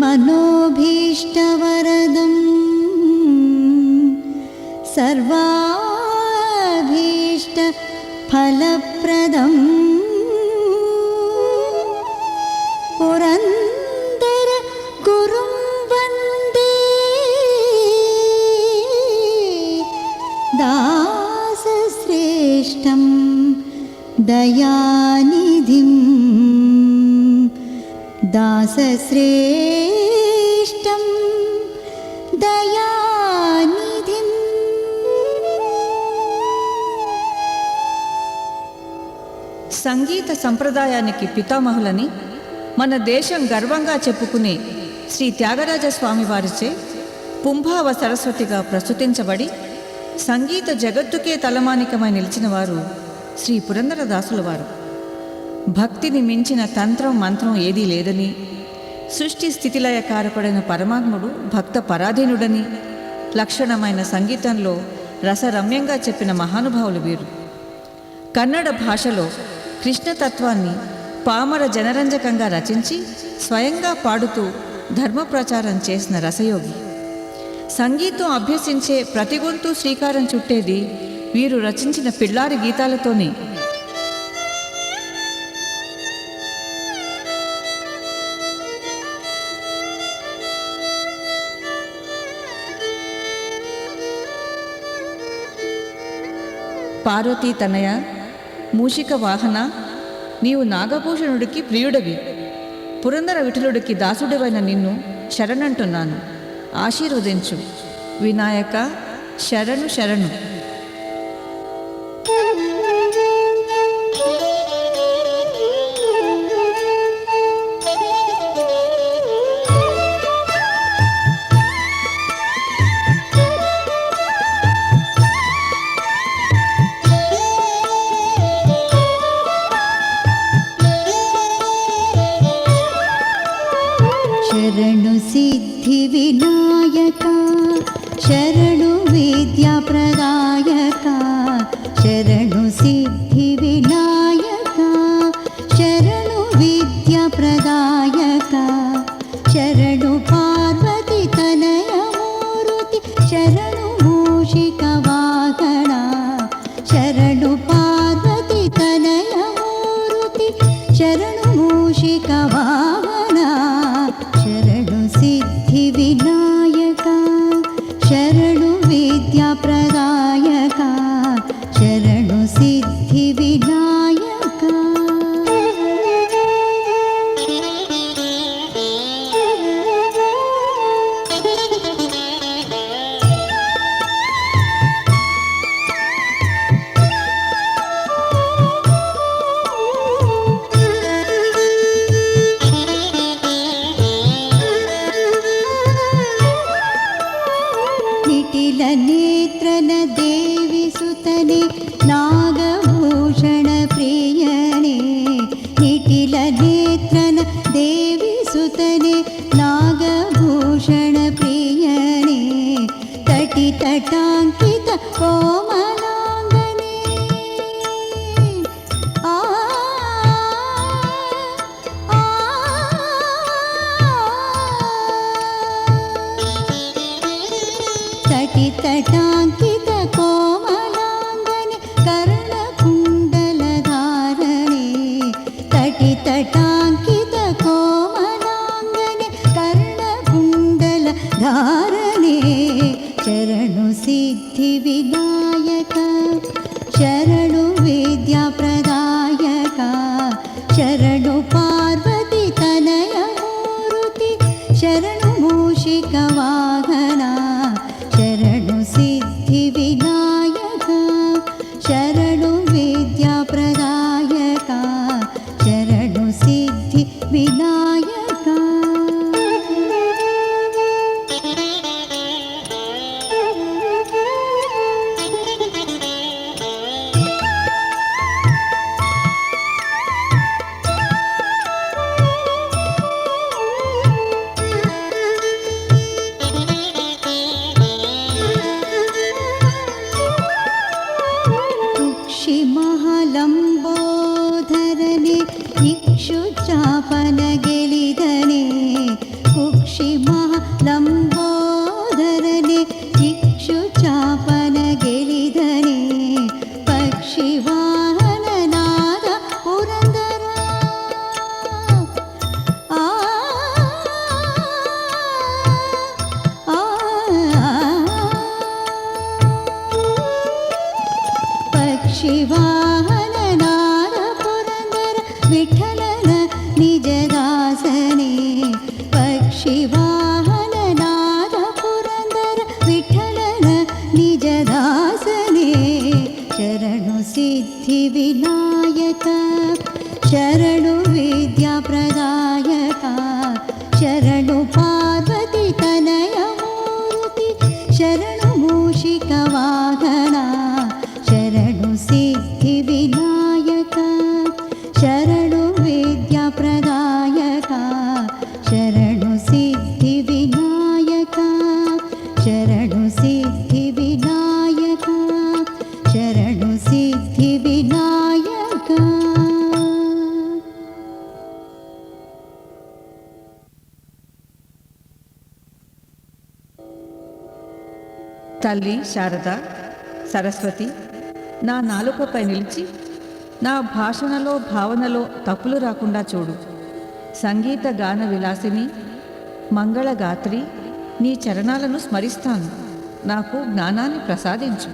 मनोभीष्टवरदं सर्वाभीष्टफलप्रदं पुरन्दर गुरुं वन्दे दासश्रेष्ठं दयानिधिं दासश्रेष्ठं दयानिधिं। సంగీత సంప్రదాయానికి పితామహులని మన దేశం గర్వంగా చెప్పుకునే శ్రీ త్యాగరాజ స్వామి వారిచే పుంభావ సరస్వతిగా ప్రస్తుతించబడి సంగీత జగత్తుకే తలమానికమై నిలిచిన వారు శ్రీ పురందరదాసుల వారు. భక్తిని మించిన తంత్రం మంత్రం ఏదీ లేదని, సృష్టి స్థితిలయకారపడిన పరమాత్ముడు భక్త పరాధీనుడని లక్షణమైన సంగీతంలో రసరమ్యంగా చెప్పిన మహానుభావులు వీరు. కన్నడ భాషలో కృష్ణతత్వాన్ని పామర జనరంజకంగా రచించి స్వయంగా పాడుతూ ధర్మ ప్రచారం చేసిన రసయోగి. సంగీతం అభ్యసించే ప్రతి గొంతు శ్రీకారం చుట్టేది వీరు రచించిన పిల్లారి గీతాలతోనే. పార్వతీ తనయ, మూషిక వాహన, నీవు నాగభూషణుడికి ప్రియుడవి, పురందర విఠలుడికి దాసుడివైన నిన్ను శరణంటున్నాను, ఆశీర్వదించు వినాయక, శరణు శరణు. शरणु सिद्धि विनायका, शरणु विद्या प्रदायका, शरणु सिद्धि विनायका, शरणु विद्या प्रदायका, शरणु पार्वती तनय मूर्ति, शरणु मूषिक वाहना, शरणु पार्वती तनय मूर्ति, शरणु मूषिक वाहना, शरणु सिद्धि विनायका, शरणु विद्या प्रदायका, शरणु सिद्धि विनायका। नेत्रन देवी सुतने नागभूषण प्रियणे, निटिल नेत्रन देवी सुतने नागभूषण प्रियणे, तटि तटांकित कोमलांगने, तटि तटांकित कोमलांगने, कर्णकुण्डलधारणे, तटि तटांकित कोमलांगने, कर्णकुण्डलधारणे, शरणु सिद्धि विनायका, शरणु विद्या प्रदायका, शरणु पार्वती तनय मूर्ति, शरणु मूषिक वाहना, शरणु सिद्धि विनायका, शरणु विद्या प्रदायका, शरणु सिद्धि विनायका। ಪಕ್ಷಿವಾಹನನಾದ ಪುರಂದರ ವಿಠಲನ ನಿಜದಾಸನೇ ಪಕ್ಷಿವಾಹನನಾದ ಪುರಂದರ ವಿಠಲನ ನಿಜದಾಸನೇ ಶರಣು ಸಿದ್ಧಿ ವಿನಾಯಕ ಶರಣು ವಿದ್ಯಾ ಪ್ರದಾಯಕ ಶರಣು ಪಾರ್ವತಿ ತನಯ ಮೂರ್ತಿ ಶರಣು ಮೂಷಿಕ ವಾಹನ ಶರಣು ಸಿದ್ಧಿ ವಿನಾಯಕ ಶರಣು ವಿದ್ಯಾ ಪ್ರದಾಯಕ ಶರಣು ಸಿದ್ಧಿ ವಿನಾಯಕ ಶರಣು ಸಿದ್ಧಿ ವಿನಾಯಕ ಶರಣು ಸಿದ್ಧಿ ವಿನಾಯಕ. తల్లి శారద సరస్వతి, నా నాలుకపై నిలిచి నా భాషణలో భావనలో తప్పులు రాకుండా చూడు. సంగీత గాన విలాసిని మంగళగాత్రి నీ చరణాలను స్మరిస్తాను. నాకు జ్ఞానాన్ని ప్రసాదించు.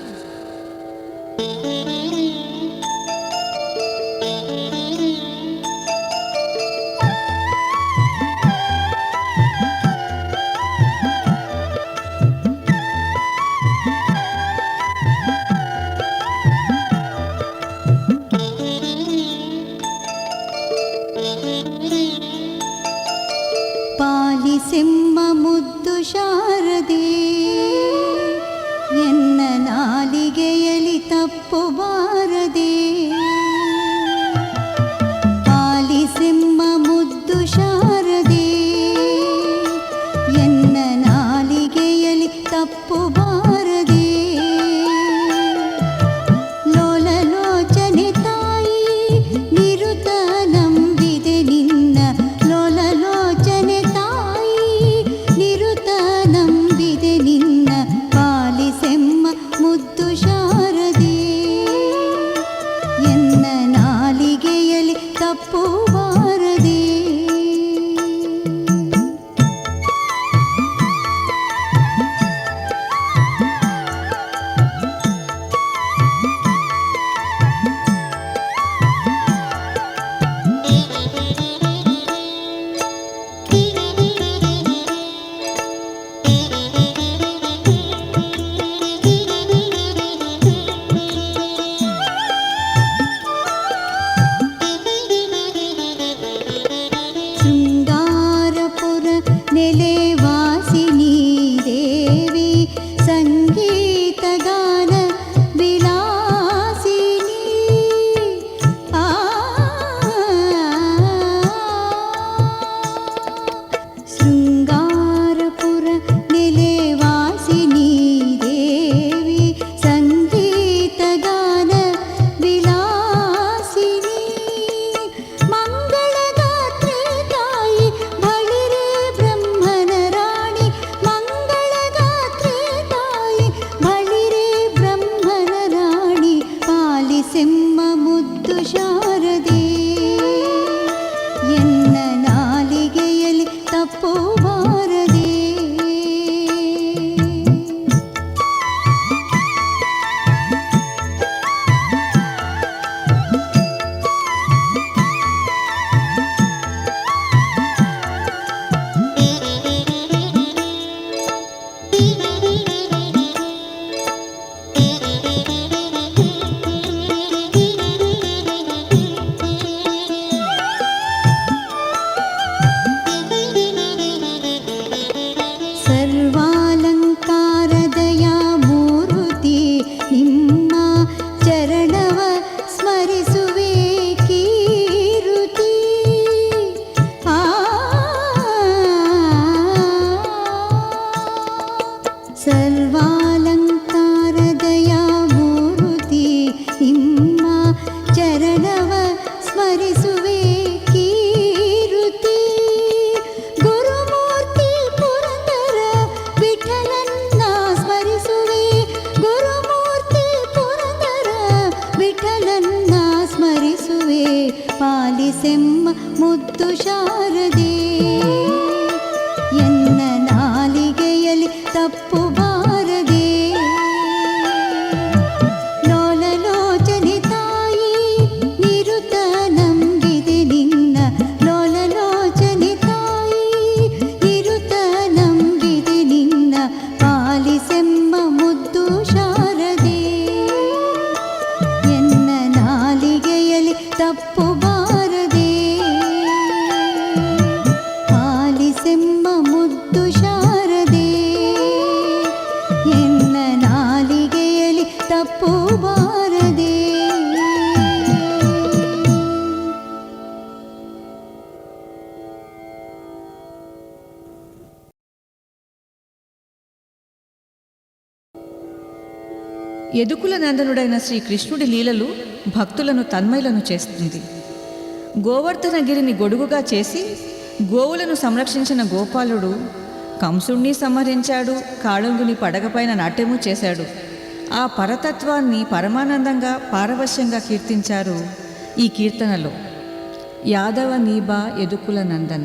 ಪಾಲಿಸೆಮ್ಮ ಮುದ್ದು ಶಾರದೆ ಎನ್ನ ನಾಲಿಗೆಯಲಿ ತಪ್ಪು ಬಾರದೆ ಪಾಲಿಸೆಮ್ಮ ಮುದ್ದು ಶಾರದೆ ಎನ್ನ ನಾಲಿಗೆಯಲಿ ತಪ್ಪು ಬಾರದೆ ಲೋಲಲೋಚನೆ ತಾಯಿ ನಿರುತ ನಂಬಿದೆ ನಿನ್ನ ಲೋಲಲೋಚನೆ ತಾಯಿ ನಿರುತ ನಂಬಿದೆ ನಿನ್ನ ಪಾಲಿಸೆಮ್ಮ ಮುದ್ದು ಶಾರದೆ ಎನ್ನ ನಾಲಿಗೆಯಲಿ ತಪ್ಪು ಬಾರದೆ ಶೃಂಗಾರಪುರ ನೆಲೆವಾಸಿನಿ ದೇವಿ ಸಂಗೀತ ಗಾನ ವಿಲಾಸಿನಿ ಶೃಂಗಾರಪುರ ನೆಲೆವಾಸಿನಿ ದೇವಿ ಸಂಗೀತ ಗಾನ ವಿಲಾಸಿನಿ ಮಂಗಳಗಾತ್ರಿ ತಾಯಿ ಬಳಿರೆ ಬ್ರಹ್ಮನ ರಾಣಿ ಮಂಗಳಗಾತ್ರಿ ತಾಯಿ ಬಳಿರೆ ಬ್ರಹ್ಮನ ರಾಣಿ ಪಾಲಿಸೆಮ್ಮ ಮುದ್ದು ಶಾರದೆ ಎನ್ನ ನಾಲಿಗೆಯಲಿ ತಪ್ಪು ಬಾರದೆ ಸರ್ವಾಲಂಕಾರದಯ ಮೂರುತಿ ನಿಮ್ಮ ಚರಣವ ಸ್ಮರಿಸುವೆ ಕೀರುತಿ ಸರ್ವಾಲಂಕಾರದಯ ಮೂರುತಿ ನಿಮ್ಮ ಚರಣವ ಸ್ಮರಿಸುವೆ ಕೀರುತಿ ಗುರುಮೂರ್ತಿ ಪುರಂದರ ವಿಠಲನ್ನ ಸ್ಮರಿಸುವೆ ಗುರುಮೂರ್ತಿ ಪುರಂದರ ವಿಠಲನ್ನ ಸ್ಮರಿಸುವೆ ಪಾಲಿಸೆಮ್ಮ ಮುದ್ದು ಶಾರದೆ ಎನ್ನ ನಾಲಿಗೆಯಲಿ ತಪ್ಪು ಬಾರದೆ ಲೋಲಲೋಚನೆ ತಪ್ಪು ಬಾರದೆ. యదుకుల నందనుడైన శ్రీకృష్ణుడి లీలలు భక్తులను తన్మయులను చేస్తుంది. గోవర్ధనగిరిని గొడుగుగా చేసి గోవులను సంరక్షించిన గోపాలుడు కంసుణ్ణి సంహరించాడు, కాళంగుని పడగపైన నాట్యము చేశాడు. ఆ పరతత్వాన్ని పరమానందంగా పారవశ్యంగా కీర్తించారు ఈ కీర్తనలో. యాదవ నీబా యదుకుల నందన.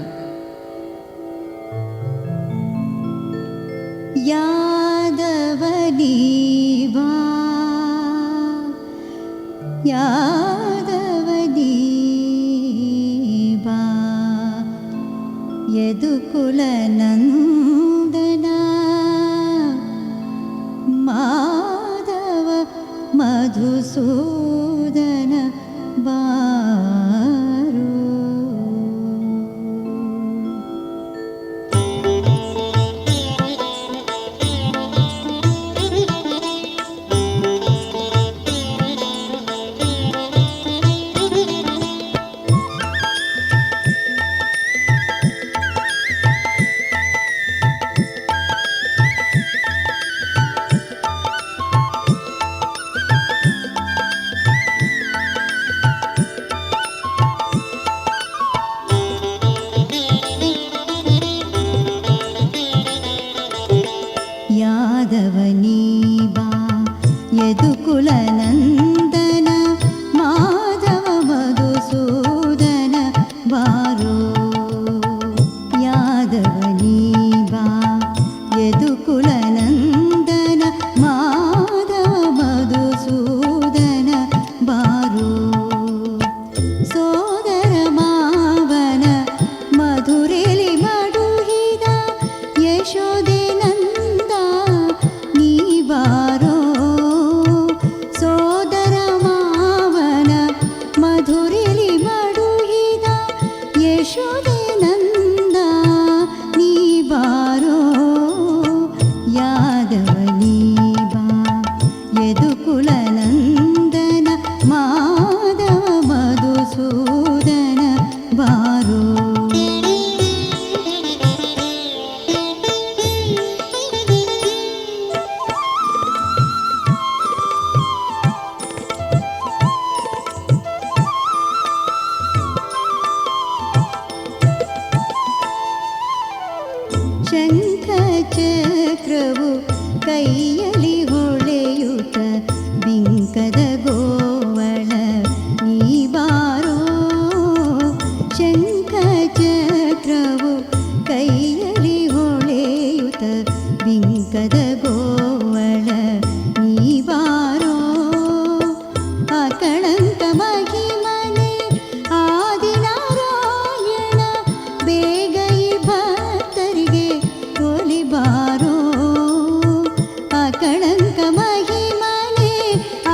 యాదవనీవా యాదవనీవా యదుకుల నందన మాధవ మధుసూదన బారు. యాదవనీబా యదుకుల నందన మాధవ మధుసూదన బారో. యాదవనీబా యదుకుల నందన మాధవ మధుసూదన బారో. సోదర మావన మధురెలి ಮಡುಹಿದ ಯಶೋದೆ ನಂದ ನೀ ಬಾರೋ. ಸೋದರ ಮಾವನ ಮಧುರೆಲಿ ಮಡುಹಿದ ಯಶೋದೆ ನಂದ ನೀ ಬಾರೋ. ಯಾದವನೀಬಾ ಯದುಕುಲ ನಂದನ ಮಾಧವ ಮಧುಸೂದನ ಬಾರೋ. ಶಂಖ ಚಕ್ರವು ಕೈಯಲ್ಲಿ ಹೊಳೆಯುತ್ತ ಬಿಂಕದ ಗೋವಳ ನೀ ಬಾರೋ. ಶಂಖ ಚಕ್ರವು ಕೈಯಲ್ಲಿ ಹೊಳೆಯುತ್ತ ಬಿಂಕದ ಗೋವಳ ನೀ ಬಾರೋ. ಅಕಳಂಕ ಮಹಿಮನೆ ಆದಿನಾರಾಯಣ ಬೇಗ ಈ ಭಕ್ತರಿಗೆ ಒಲಿಬಾರೋ. ಅಕಳಂಕ ಮಹಿಮನೆ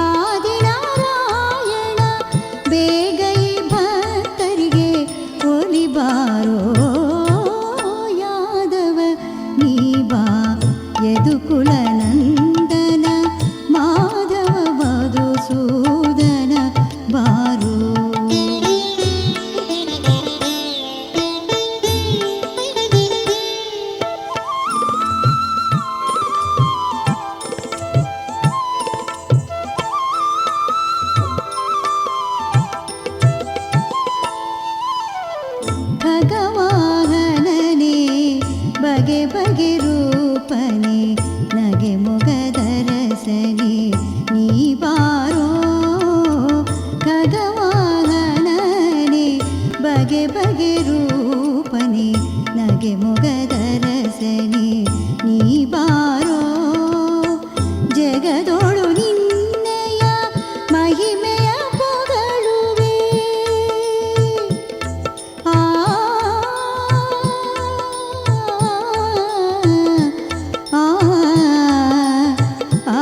ಆದಿನಾರಾಯಣ ಬೇಗ ಈ ಭಕ್ತರಿಗೆ ಒಲಿಬಾರೋ. ಯಾದವ ನೀಬಾ ಯದುಕುಲ ನಂದನ ಮಾಧವ ಮಧುಸೂದನ ಬಾರೋ. ಖಗವಾಹನನೇ ಬಗೆ ಬಗೆ ರೂಪನೆ ನಗೆ ಮೊಗದ ರಸನೆ ನೀ ಬಾರೋ. ಖಗವಾಹನನೇ ಬಗೆ ಬಗೆ ರೂಪನೆ ನಗೆ ಮೊಗದ ರಸನೆ ನೀ ಬಾರೋ. ಜಗದೋಳು ನಿನ್ನೆಯ ಮಹಿಮೆಯ ಪೊಗಳುವೆ. ಆ ಆ ಆ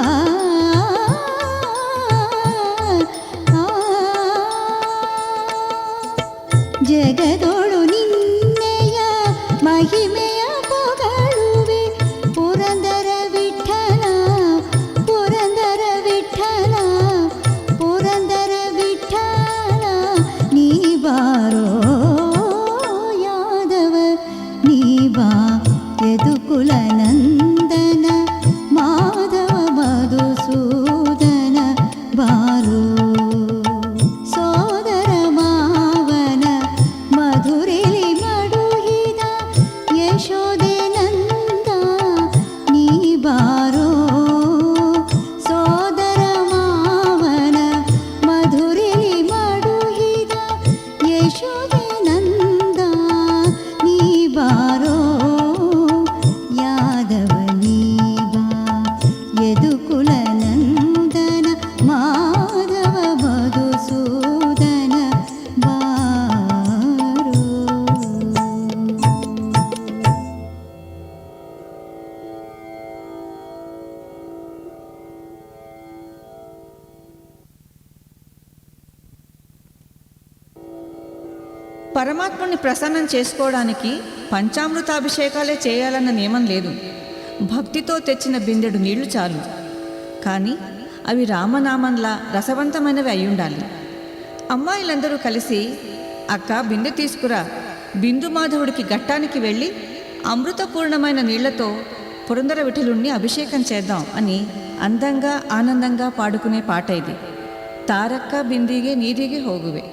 పరమాత్ముని ప్రసన్నం చేసుకోవడానికి పంచామృతాభిషేకాలే చేయాలన్న నియమం లేదు. భక్తితో తెచ్చిన బిందెడు నీళ్లు చాలు. కానీ అవి రామనామంలా రసవంతమైనవి అయ్యుండాలి. అమ్మాయిలందరూ కలిసి, అక్క బిందె తీసుకురా, బిందు మాధవుడికి ఘట్టానికి వెళ్ళి అమృతపూర్ణమైన నీళ్లతో పురందర విఠలుణ్ణి అభిషేకం చేద్దాం అని అందంగా ఆనందంగా పాడుకునే పాట ఇది. తారక్క బిందిಗೆ ನೀರಿಗೆ ಹೋಗುವೆ.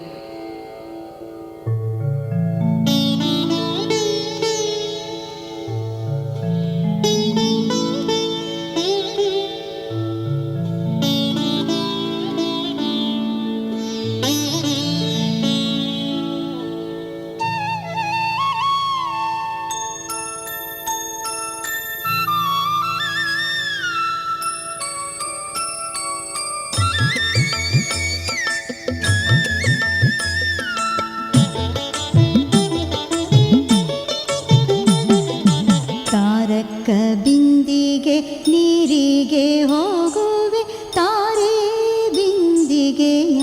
ತಾರಕ ಬಿಂದಿಗೆ ನೀರಿಗೆ ಹೋಗುವೆ ತಾರೆ ಬಿಂದಿಗೆಯ.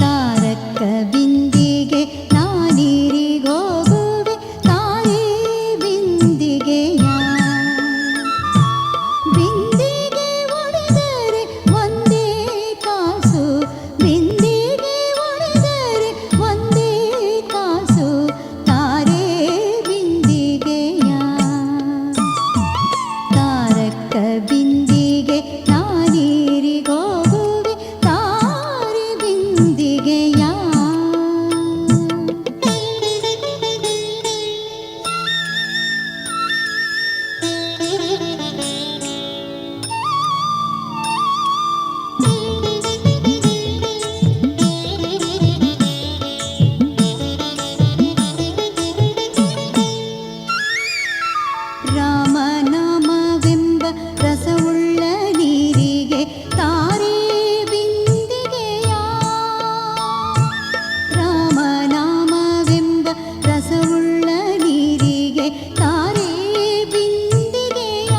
ತಾರಕ ಬಿಂದಿಗೆ ನಾ ನೀರಿಗೆ ಹೋಗುವೆ ತಾರೆ ಬಿಂದಿಗೆಯ. ಬಿಂದಿಗೆ ಒಡೆದರೆ ಒಂದೇ ಕಾಸು, ಬಿಂದಿಗೆ ಒಡೆದರೆ ಒಂದೇ ಕಾಸು, ತಾರೆ ಬಿಂದಿಗೆಯ. ತಾರಕ ಬಿಂದಿಗೆ ನಾ ನೀರಿಗೆ ಹೋಗುವೆ ತಾರೆ ಬಿಂದಿಗೆಯ. ರಾಮನಾಮವೆಂಬ ರಸವುಳ್ಳ ನೀರಿಗೆ ತಾರೆ ಬಿಂದಿಗೆಯ. ರಾಮನಾಮವೆಂಬ ರಸವುಳ್ಳ ನೀರಿಗೆ ತಾರೆ ಬಿಂದಿಗೆಯ.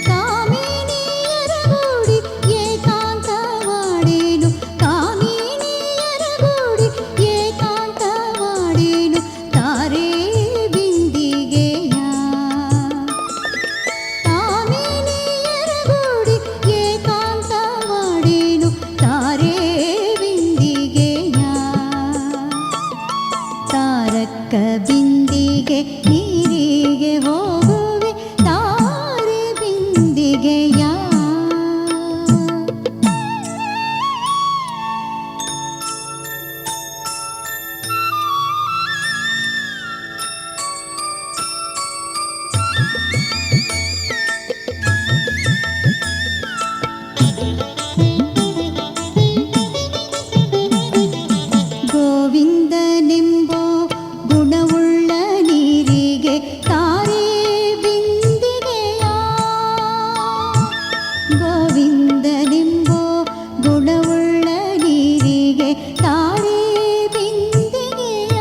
ಕಾಮಿನಿಯರಗೂಡಿ ಏಕಾಂತವಾಡೇನು, ಕಾಮಿನಿಯರಗೂಡಿ ಏಕಾಂತವಾಡೇನು, ತಾರೆ ಬಿಂದಿಗೆಯ. ಕಾಮಿನಿಯರಗೂಡಿ ಏಕಾಂತವಾಡೇನು, ತಾರೆ ಬಿಂದಿಗೆಯ. ತಾರಕ ಬಿಂದಿಗೆ ನೀರಿಗೆ ಹೋಗುವೆ ತಾರೆ ಬಿಂದಿಗೆಯ. ಗೋವಿಂದನೆಂಬೋ ಗುಣವುಳ್ಳ ನೀರಿಗೆ ತಾರೆ ಬಿಂದಿಗೆಯ. ಗೋವಿಂದನೆಂಬೋ ಗುಣವುಳ್ಳ ನೀರಿಗೆ ತಾರೆ ಬಿಂದಿಗೆಯ.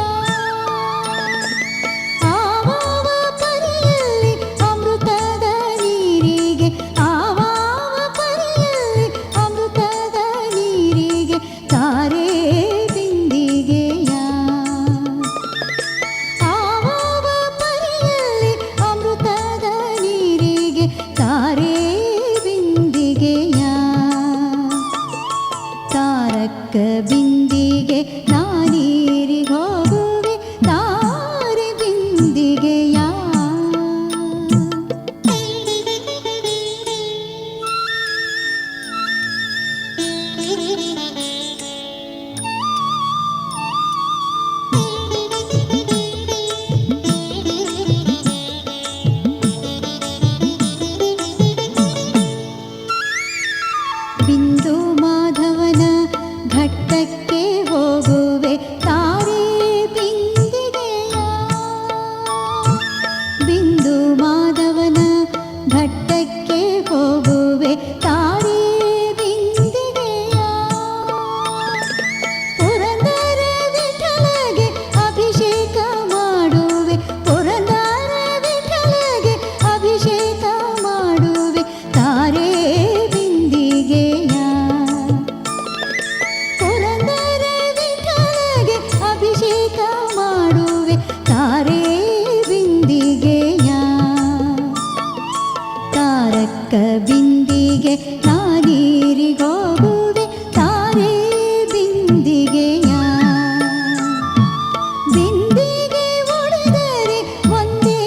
ಆವಾವ ಪರಿಯಲ್ಲಿ ಅಮೃತದ ನೀರಿಗೆ, ಆವಾವ ಪರಿಯಲ್ಲಿ ಅಮೃತದ ನೀರಿಗೆ ತಾರೆ ಬಿಂದಿಗೆಯ. ಆವಾವ ಪರಿಯಲ್ಲಿ ಅಮೃತದ ನೀರಿಗೆ ತಾರೆ ಬಿಂದಿಗೆಯ. ತಾರಕ ಬಿಂದಿಗೆ ನಾ ನೀರಿಗೆ ಹೋಗುವೆ ತಾರೆ ಬಿಂದಿಗೆಯ. ಬಿಂದು ಮಾಧವನ ಘಟ್ಟಕ್ಕೆ ತಾರಕ ಬಿಂದಿಗೆ ನಾನೀರಿಗೋಗುವೆ ತಾರೆ ಬಿಂದಿಗೆಯ ಬಿಂದಿಗೆ ಒಡೆದರೆ ಒಂದೇ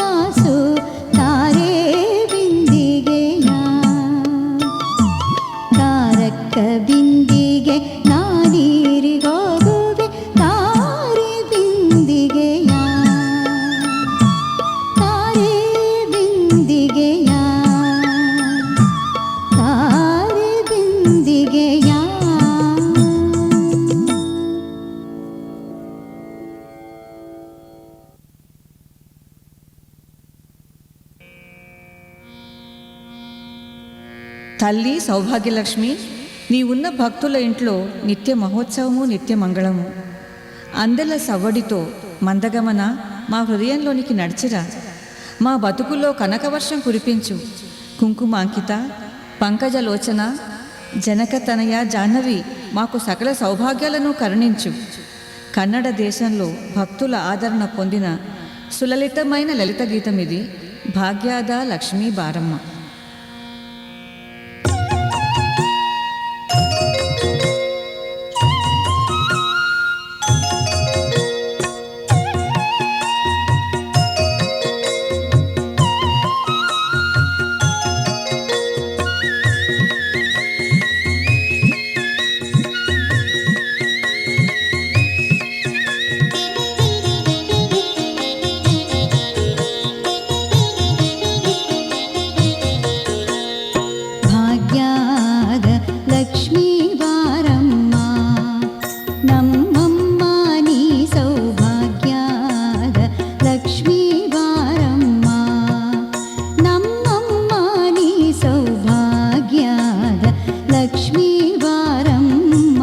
ಕಾಸು ತಾರೆ ಬಿಂದಿಗೆಯ ತಾರಕ ಬಿಂದಿಗೆ ನಾನೀರಿಗೋಗುವೆ ತಾರೆ ಬಿಂದಿಗೆಯ ತಾರೆ ಬಿಂದಿಗೆಯ ತಾರೆ ಬಿಂದಿಗೆಯ. తల్లి సౌభాగ్యలక్ష్మి, నీవున్న భక్తుల ఇంట్లో నిత్య మహోత్సవము నిత్య మంగళము. అందెల సవ్వడితో మందగమన మా హృదయంలోనికి నడిచిరా. మా బతుకుల్లో కనకవర్షం కురిపించు. కుంకుమాంకిత పంకజలోచన జనకతనయ జాహ్నవి మాకు సకల సౌభాగ్యాలను కరుణించు. కన్నడ దేశంలో భక్తుల ఆదరణ పొందిన సులలితమైన లలిత గీతం ఇది. భాగ్యాద లక్ష్మీ బారమ్మ. ಭಾಗ್ಯದ ಲಕ್ಷ್ಮೀ ಬಾರಮ್ಮ ನಮ್ಮಮ್ಮ ನೀ ಸೌಭಾಗ್ಯದ ಲಕ್ಷ್ಮೀ ಬಾರಮ್ಮ ನಮ್ಮಮ್ಮ ನೀ ಸೌಭಾಗ್ಯದ ಲಕ್ಷ್ಮೀ ಬಾರಮ್ಮ.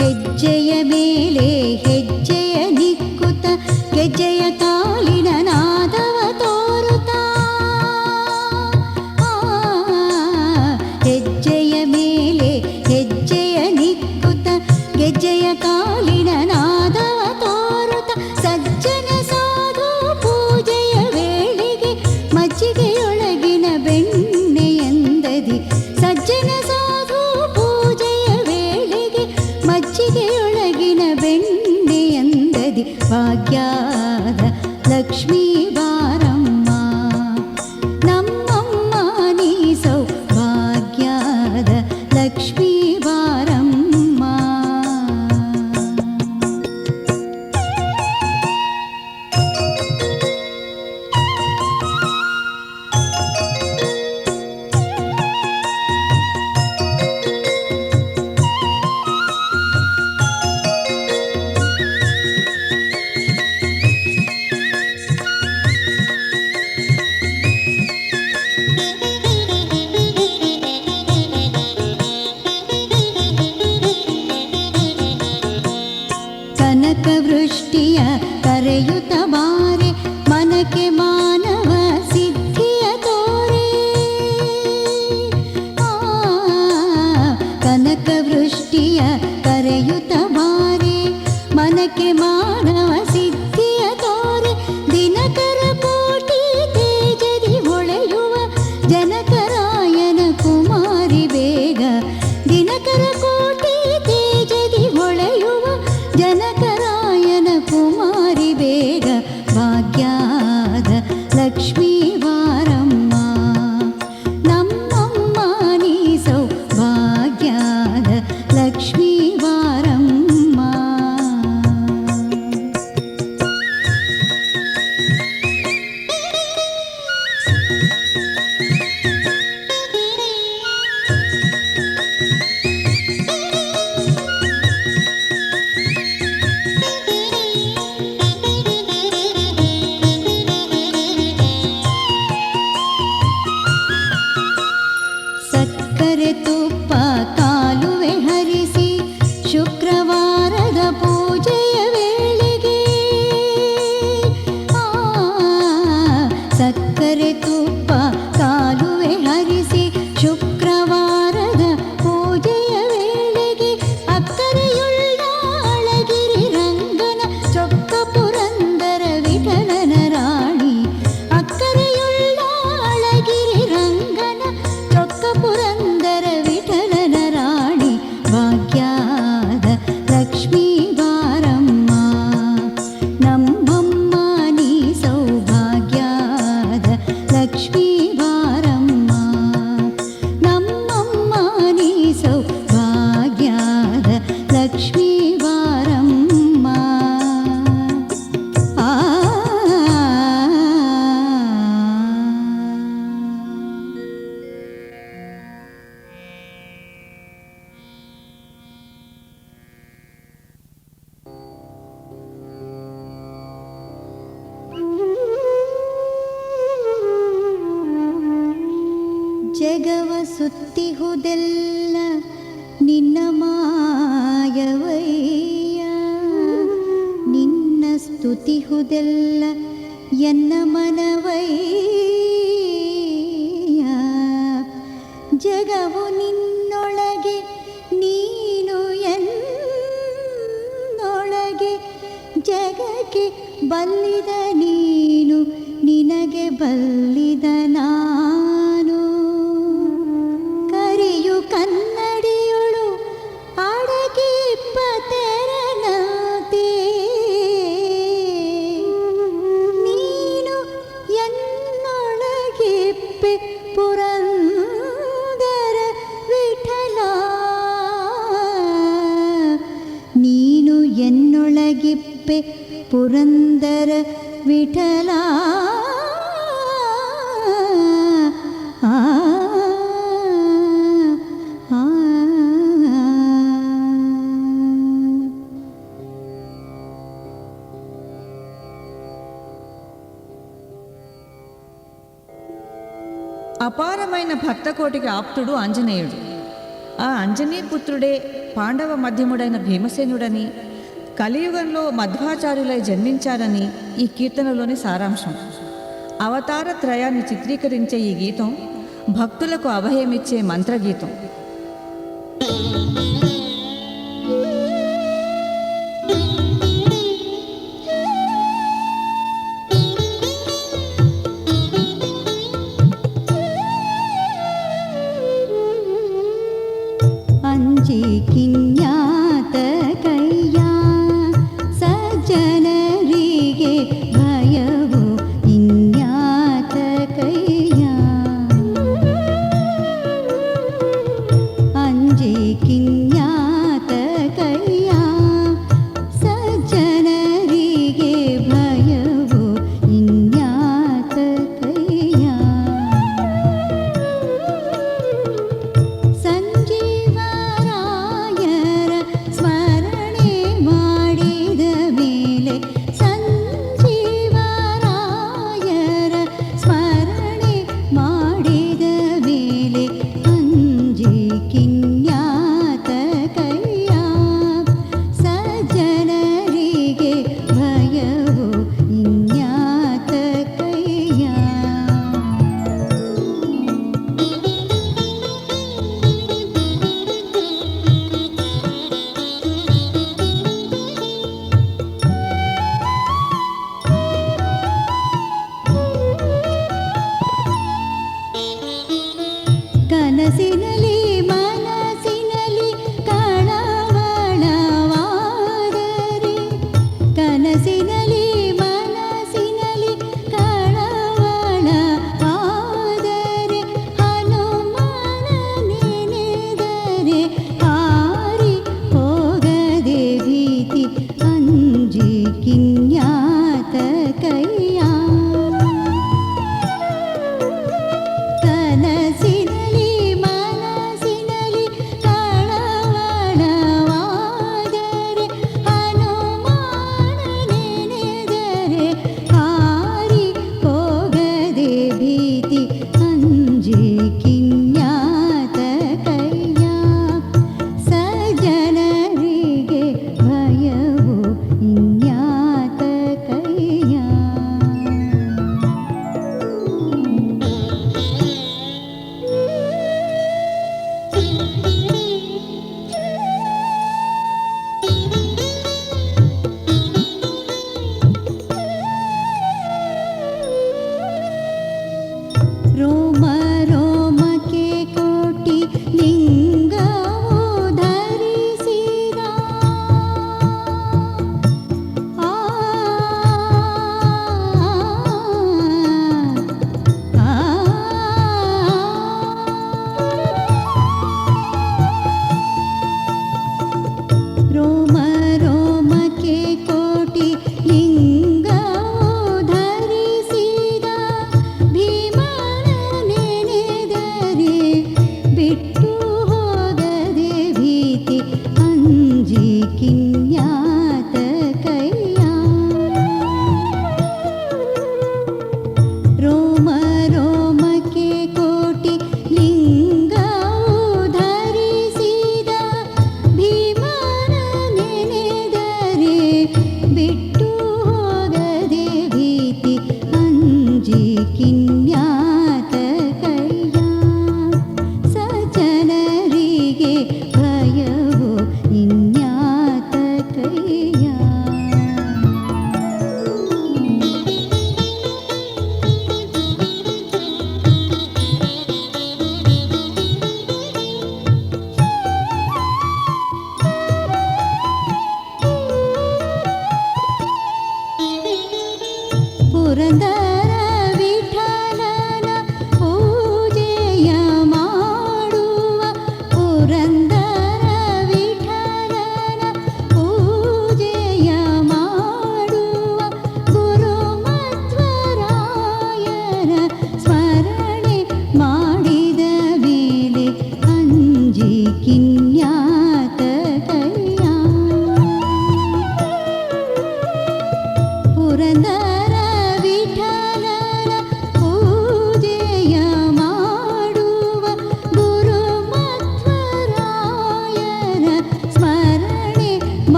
ಹೆಜ್ಜೆಯ ಮೇಲೆ ಹೆಜ್ಜೆಯ ನಿಕ್ಕುತ ಗೆಜ್ಜೆಯ ತಾಳಿನ ನಾದವ ತೋರುತ್ತ ಹೆಜ್ಜೆಯ ಮೇಲೆ ಹೆಜ್ಜೆಯ ನಿಕ್ಕುತ ಗೆಜ್ಜೆಯ ತಾಳಿನ ನಾದವ ತೋರುತ್ತ ಸಜ್ಜನ ಸಾಧು ಪೂಜೆಯ ವೇಳೆಗೆ ಮಜ್ಜಿಗೆಯೊಳಗಿನ ಬೆಣ್ಣೆಯೆಂದದಿ ಸಜ್ಜನ ಸಾಧು ಪೂಜೆಯ ವೇಳೆಗೆ ಮಜ್ಜಿಗೆಯೊಳಗಿನ ಬೆಣ್ಣೆಯೆಂದದಿ ಭಾಗ್ಯದ ಲಕ್ಷ್ಮೀ ಬಾರಮ್ಮ ನಮ್ಮಮ್ಮ ನೀ ಸೌಭಾಗ್ಯದ ಲಕ್ಷ್ಮೀ ಬಾರಮ್ಮ. ಕನಕ ವೃಷ್ಟಿಯ ಕರೆಯುತ್ತ ಬಾರೆ ಮನಕ್ಕೆ ಮಾನವ ಸಿದ್ಧಿಯ ತೋರೆ ಕನಕ ವೃಷ್ಟಿಯ ಕರೆಯುತ್ತ ಬಾರೆ ಮನಕ್ಕೆ ಮಾನವ ಸಿದ್ಧಿಯ ತೋರೆ ದಿನಕರ ಕೋಟಿ ತೇಜದಿ ಹೊಳೆಯುವ ಜನಕರಾಯನ ಕುಮಾರಿ ಬೇಗ ದಿನಕರ ಕೋಟಿ ತೇಜದಿ ಹೊಳೆಯುವ ಜನಕರಾಯನ ಕುಮಾರಿ ಬೇಗ ಭಾಗ್ಯದ ಲಕ್ಷ್ಮೀ ಬಾರಮ್ಮ ನಮ್ಮಮ್ಮ ನೀ ಸೌಭಾಗ್ಯದ ಲಕ್ಷ್ಮೀ ಬಾರಮ್ಮ. ಸಕ್ಕರೆ ತುಪ್ಪ ಕಾಲುವೆ ಹರಿಸಿ ಶುಕ್ರ ಲಕ್ಷ್ಮೀ ವಾರಮ್ಮ. ಆ ಜಗವ ಸುತ್ತಿಹುದೆಲ್ಲ ನಿನ್ನ ಮಾಯವಯ್ಯ, ನಿನ್ನ ಸ್ತುತಿಹುದೆಲ್ಲ ಎನ್ನ ಮನವಯ್ಯ. ಜಗವು ನಿನ್ನೊಳಗೆ ನೀನು ಎನ್ನೊಳಗೆ, ಜಗಕ್ಕೆ ಬಲ್ಲಿದ ನೀನು ನಿನಗೆ ಬಲ್ಲಿದ ನಾನು. ಕರಿಯು ಕನ್ನಡಿಯೊಳು ಅಡಗಿಪ್ಪ ತೆರನತೆ, ನೀನು ಎನ್ನೊಳಗಿಪ್ಪೆ ಪುರಂದರ ವಿಠಲ. ನೀನು ಎನ್ನೊಳಗಿಪ್ಪೆ ಪುರಂದರ ವಿಠಲ. ಆ అపారమైన భక్తకోటికి ఆప్తుడు ఆంజనేయుడు. ఆ అంజనీపుత్రుడే పాండవ మధ్యముడైన భీమసేనుడని, కలియుగంలో మధ్వాచార్యులై జన్మించారని ఈ కీర్తనలోని సారాంశం. అవతార త్రయాన్ని చిత్రీకరించే ఈ గీతం భక్తులకు అభయమిచ్చే మంత్రగీతం. ಅಂಜಿ ಕಿನ್ಯಾತ ಕೈಯ ಸಜ್ಜನರಿಗೆ ಭಯವು ಇನ್ಯಾತ ಕೈಯ.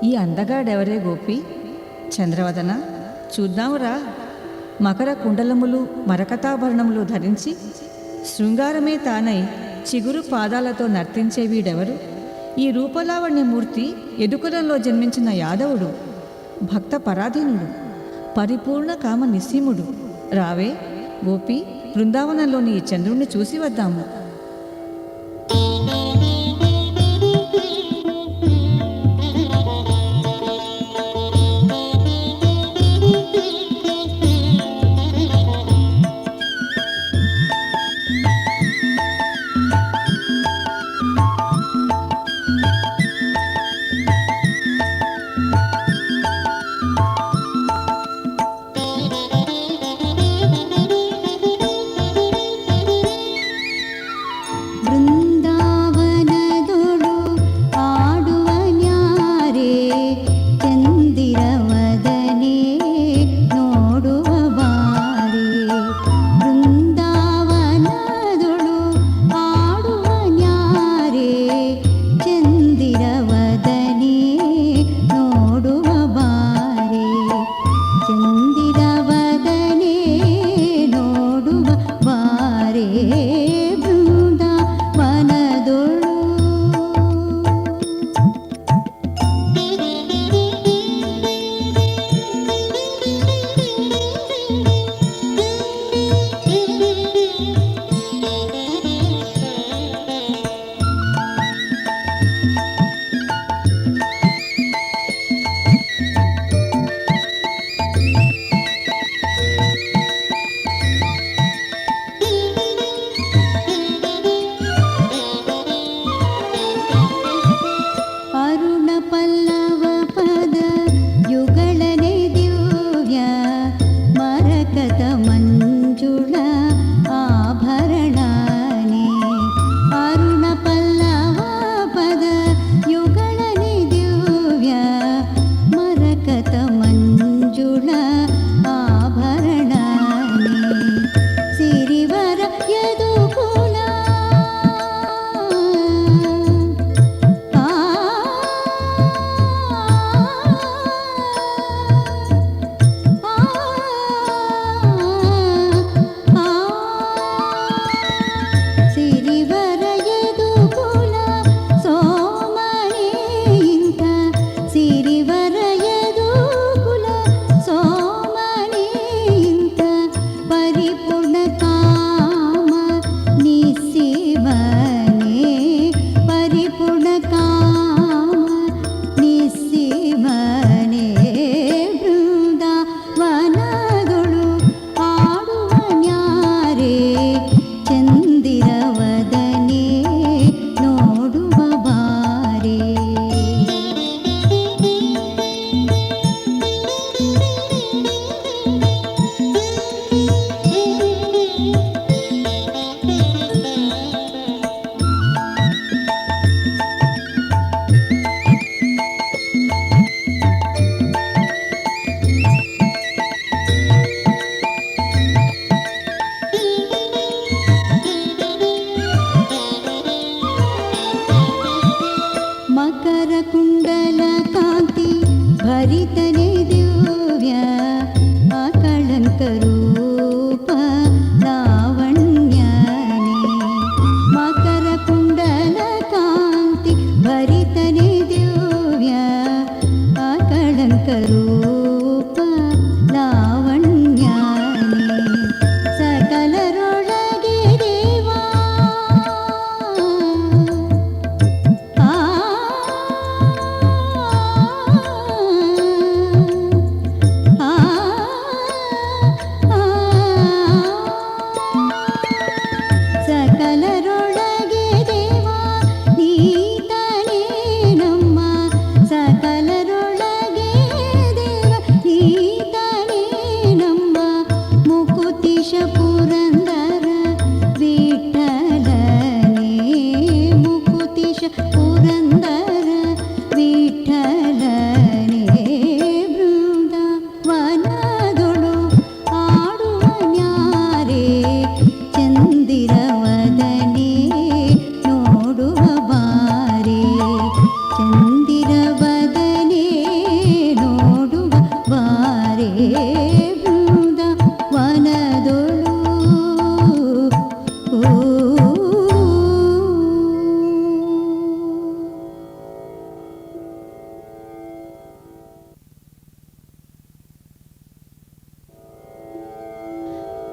ఈ అందగాడెవరే గోపి? చంద్రవదన, చూద్దాంరా. మకర కుండలములు మరకతాభరణములు ధరించి శృంగారమే తానై చిగురు పాదాలతో నర్తించే వీడెవరు? ఈ రూపలావణ్యమూర్తి యదుకులంలో జన్మించిన యాదవుడు, భక్త పరాధీనుడు, పరిపూర్ణ కామ నిస్సీముడు. రావే గోపి, బృందావనంలోని ఈ చంద్రుణ్ణి చూసి వద్దాము.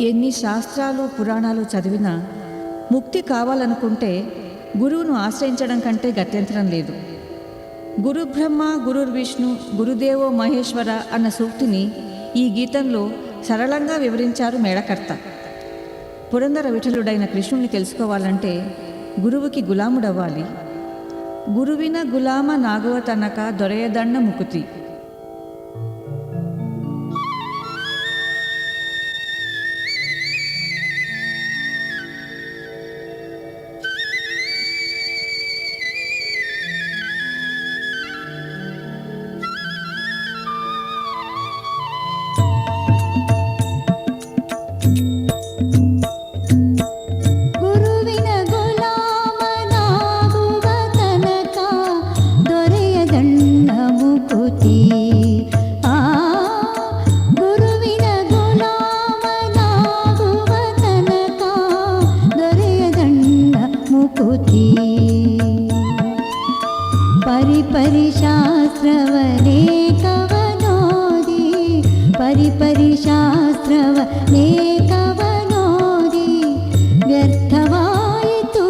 ఎన్ని శాస్త్రాలు పురాణాలు చదివినా ముక్తి కావాలనుకుంటే గురువును ఆశ్రయించడం కంటే గత్యంతరం లేదు. గురుబ్రహ్మ గురుర్విష్ణు గురుదేవో మహేశ్వర అన్న సూక్తిని ఈ గీతంలో సరళంగా వివరించారు మేళకర్త. పురందర విఠలుడైన కృష్ణుణ్ణి తెలుసుకోవాలంటే గురువుకి గులాముడవ్వాలి. గురువిన గులామ నాగువ తనక దొరయదన్న ముకుతి. ಗುರುವಿನ ಗುಲಾಮನಾಗುವ ತನಕ ದೊರೆಯದಣ್ಣ ಮುಕುತಿ. ಆ ಗುರುವಿನ ಗುಲಾಮನಾಗುವ ತನಕ ದೊರೆಯದಣ್ಣ ಮುಕುತಿ. ಪರಿಪರಿ ಶಾಸ್ತ್ರವನೇಕವನೋದಿ ಪರಿಪರಿ ಶಾಸ್ತ್ರವನೇಕವನೋದಿ ವ್ಯರ್ಥವಾಯಿತು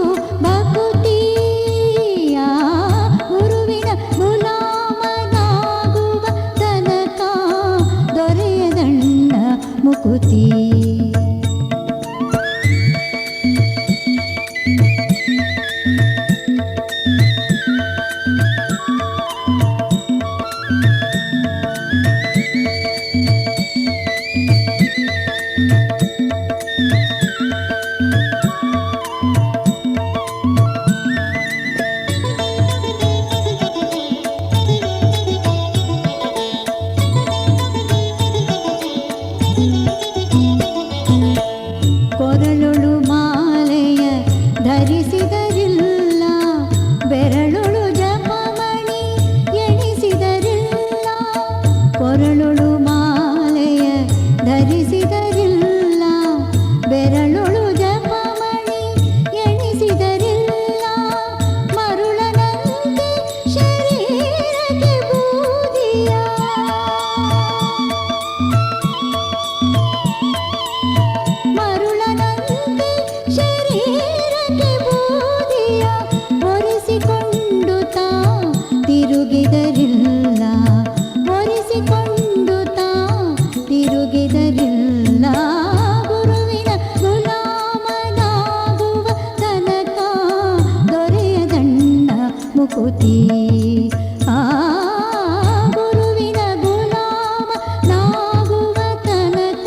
ಭಕುತಿಯ. ಗುರುವಿನ ಗುಲಾಮನಾಗುವ ತನಕ ದೊರೆಯದಣ್ಣ ಮುಕುತಿ. ಕೊರಳೊಳು ಮಾಲೆಯ ಧರಿಸಿದರಿಲ್ಲ, ಬೆರಳೊಳು ಜಪಮಣಿ ಎಣಿಸಿದರಿಲ್ಲ. ಕೊರಳೊಳು ಮಾಲೆಯ ಧರಿಸಿದರಿಲ್ಲ, ಬೆರಳೊಳು ಜಪಮಣಿ ಎಣಿಸಿದರಿಲ್ಲ. ಮರುಳನಂತೆ ಶರೀರಕ್ಕೆ ಬೂದಿಯ, ಮರುಳನಂತೆ ಶರೀರಕ್ಕೆ ಬೂದಿಯ ಒರೆಸಿಕೊಂಡು ತಾ ತಿರುಗಿದರಿಲ್ಲ, ಒರೆಸಿಕೊಂಡು ತಾ ತಿರುಗಿದರಿಲ್ಲ. ಗುರುವಿನ ಗುಲಾಮನಾಗುವ ತನಕ ದೊರೆಯದಣ್ಣ ಮುಕುತಿ. ಆ ಗುರುವಿನ ಗುಲಾಮನಾಗುವ ತನಕ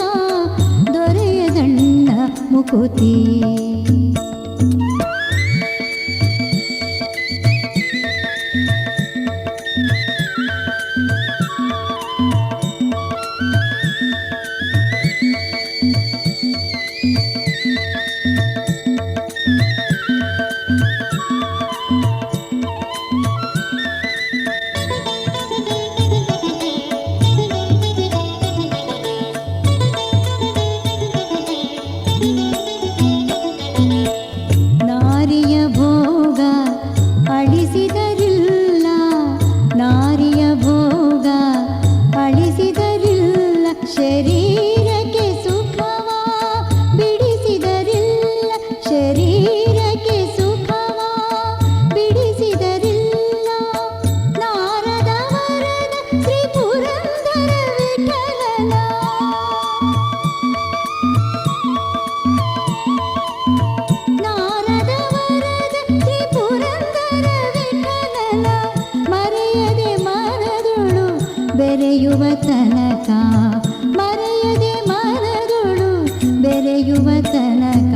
ದೊರೆಯದಣ್ಣ ಮುಕುತಿ. ನಾರಿಯ ಭೋಗ ಅಳಿಸಿದರಿಲ್ಲ, ನಾರಿಯ ಭೋಗ ಅಳಿಸಿದರಿಲ್ಲ. ಶರೀರಕ್ಕೆ ಸುಖವ ಬಿಡಿಸಿದರಿಲ್ಲ, ಶರೀರಕ್ಕೆ ಸುಖವ ಬಿಡಿಸಿದರಿಲ್ಲ. ನಾರದ ವರದ ಶ್ರೀ ಪುರಂದರ ವಿಠಲನ, ನಾರದ ವರದ ಶ್ರೀ ಪುರಂದರ ವಿಠಲನ ಮರೆಯದೆ ಮನದೊಳು ಬೆರೆಯುವ ತನಕ, ಮರೆಯದೆ ಮನದೊಳು ಬೆರೆಯುವ ತನಕ.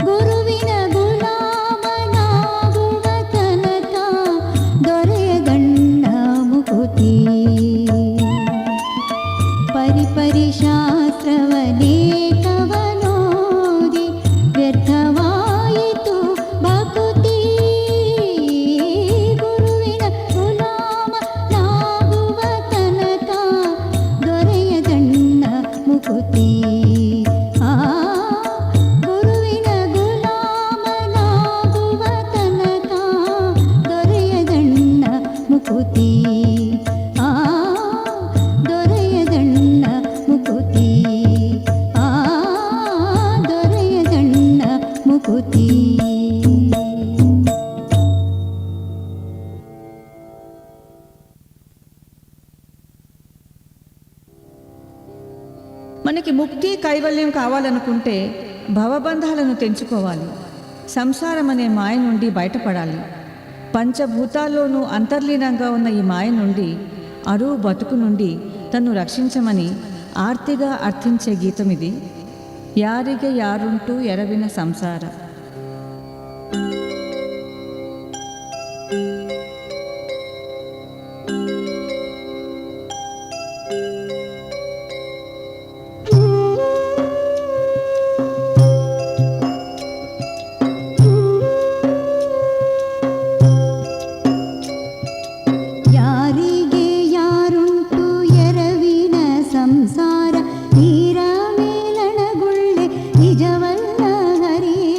ಗುರುವಿನ ಗುಲಾಮನಾಗುವ ತನಕ ದೊರೆಯದಣ್ಣ ಮುಕುತಿ. ಪರಿಪರಿ ಶಾಸ್ತ್ರವನೇಕವನೋದಿ ವ್ಯರ್ಥವಾಯಿತು ಭಕುತಿ. ಗುರುವಿನ ಗುಲಾಮನಾಗುವ ತನಕ ದೊರೆಯದಣ್ಣ ಮುಕುತಿ. ಆ ముక్తి కైవల్యం కావాలనుకుంటే భవబంధాలను తెంచుకోవాలి. సంసారం అనే మాయ నుండి బయటపడాలి. పంచభూతాల్లోనూ అంతర్లీనంగా ఉన్న ఈ మాయ నుండి, అరువు బతుకు నుండి తన్ను రక్షించమని ఆర్తిగా అర్థించే గీతమిది. యాರಿಗೆ ಯಾರುಂಟು ಎರವಿನ ಸಂಸಾರ. ಯಾರಿಗೆ ಯಾರುಂಟು ಎರವಿನ ಸಂಸಾರ, ನೀರ ಮೇಲಣಗುಳ್ಳೆ ನಿಜವಲ್ಲ ಹರಿಯೇ.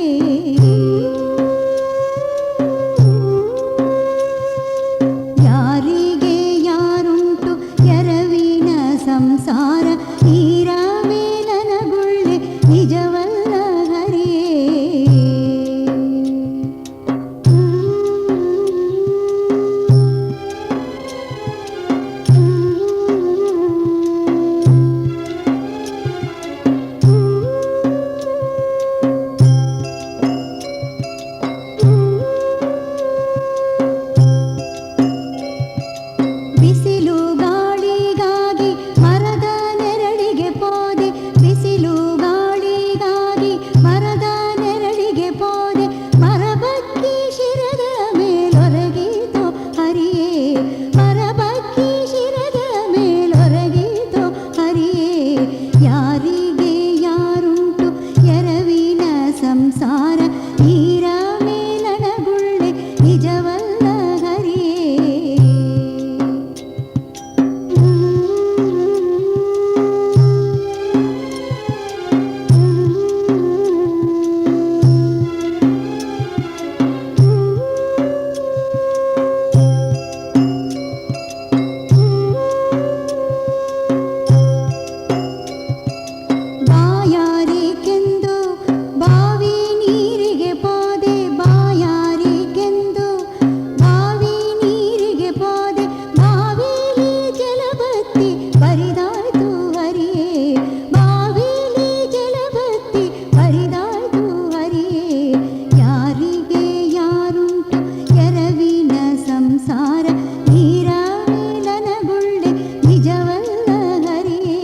ಯಾರಿಗೆ ಯಾರುಂಟು ಎರವಿನ ಸಂಸಾರ, ನೀರ ಮೇಲಣಗುಳ್ಳೆ ನಿಜವಲ್ಲ ಹರಿಯೇ. ಬಿಸಿಲು ಗಾಳಿಗಾಗಿ ಮರದ ನೆರಳಿಗೆ ಪೋದೆ, ಬಿಸಿಲು ಗಾಳಿಗಾಗಿ ಮರದ ನೆರಳಿಗೆ ಪೋದೆ, ಮರ ಬಗ್ಗಿ ಶಿರದ ಮೇಲೊರಗಿತೋ ಹರಿಯೇ, ಮರ ಬಗ್ಗಿ ಶಿರದ ಮೇಲೊರಗಿತೋ ಹರಿಯೇ. ಯಾರಿಗೆ ಯಾರುಂಟು ಎರವಿನ ಸಂಸಾರ, ನೀರ ಮೇಲಣಗುಳ್ಳೆ ನಿಜವಲ್ಲ ಹರಿಯೇ. ಬಾಯಾರಿಕೆಂದು ಬಾವಿ ನೀರಿಗೆ ಪೋದೆ, ಬಾಯಾರಿಕೆಂದು ಬಾವಿ ನೀರಿಗೆ ಪೋದೆ, ಬಾವಿಲಿ ಜಲಬತ್ತಿ ಬರಿದಾಯ್ತು ಹರಿಯೇ, ಬಾವಿಲಿ ಜಲಬತ್ತಿ ಬರಿದಾಯ್ತು ಹರಿಯೇ. ಯಾರಿಗೆ ಯಾರುಂಟು ಎರವಿನ ಸಂಸಾರ, ನೀರ ಮೇಲನಗುಳ್ಳೆ ನಿಜವಲ್ಲ ಹರಿಯೇ.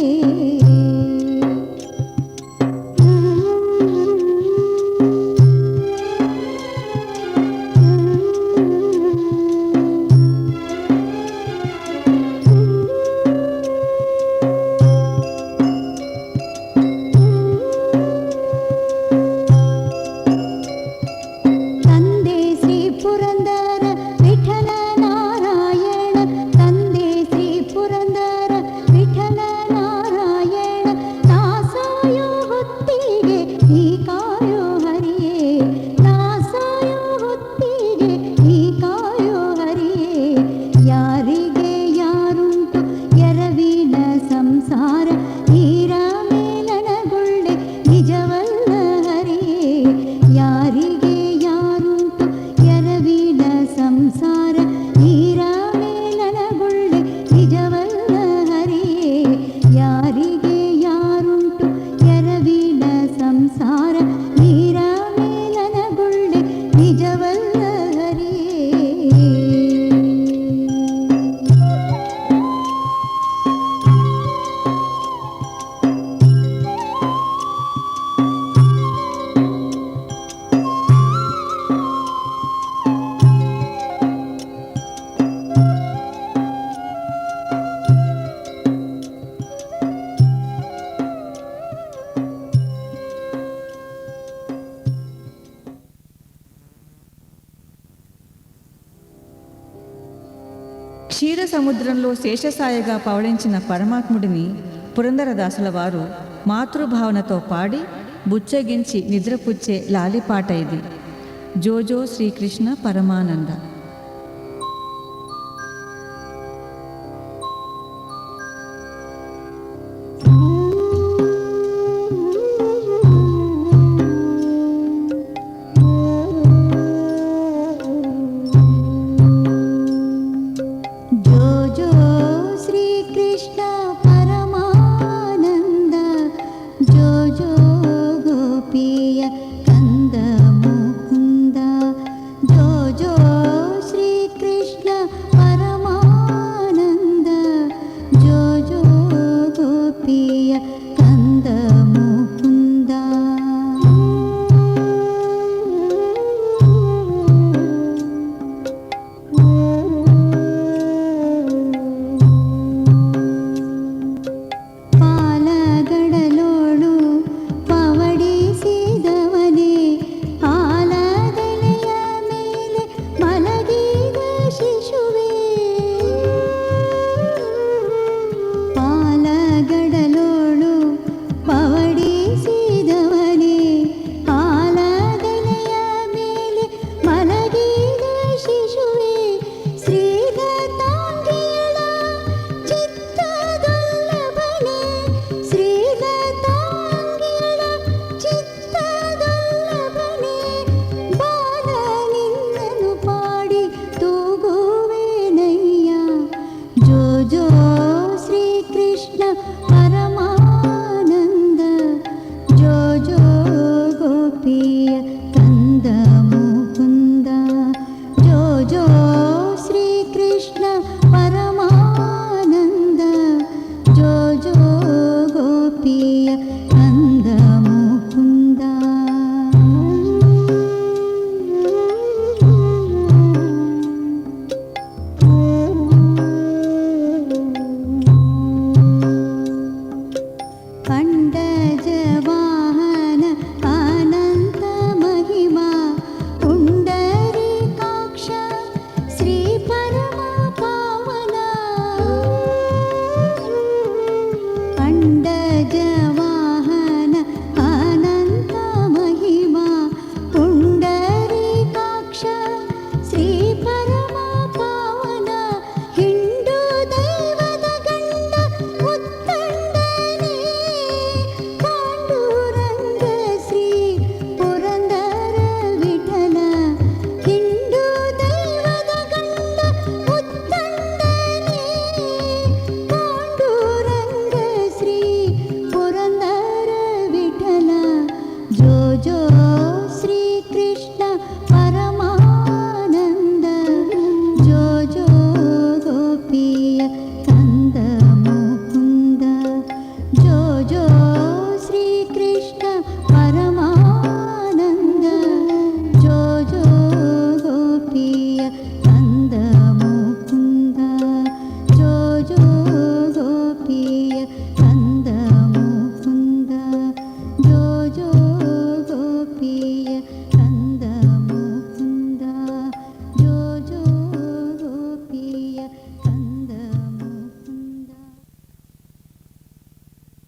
ತಂದೆ ಶ್ರೀ ಪುರಂದರ ವಿಠಲ ನಾರಾಯಣ, ತಂದೆ ಶ್ರೀ ಪುರಂದರ ವಿಠಲ ನಾರಾಯಣ, ನಾ ಸಾಯೋ ಹೊತ್ತಿಗೆ ನೀ ಕಾಯೋ ಹರಿಯೇ, ನಾ ಸಾಯೋ ಹೊತ್ತಿಗೆ ನೀ ಕಾಯೋ ಹರಿಯೇ. ಯಾರಿಗೆ ಯಾರುಂಟು ಎರವಿನ ಸಂಸಾರ, ನೀರ ಮೇಲಣಗುಳ್ಳೆ ನಿಜವಲ್ಲ ಹರಿಯೇ. ಯಾರಿಗೆ ಯಾರುಂಟು ಎರವಿನ ಸಂಸಾರ, ನೀರ ಮೇಲಣಗುಳ್ಳೆ ನಿಜವಲ್ಲ ಹರಿಯೇ. ಯಾರಿಗೆ ಯಾರುಂಟು ಎರವಿನ ಸಂಸಾರ, ನೀರ ಮೇಲಣಗುಳ್ಳೆ ನಿಜವಲ್ಲ ಹರಿಯೇ. క్షీర సముద్రంలో శేషసాయిగా పవళించిన పరమాత్ముడిని పురందరదాసుల వారు మాతృభావనతో పాడి బుచ్చగించి నిద్రపుచ్చే లాలిపాట ఇది. జోజో శ్రీకృష్ణ పరమానంద. ಜೋ ಜೋ ಶ್ರೀ ಕೃಷ್ಣ ಪರಮಾನಂದ, ಪೀಯ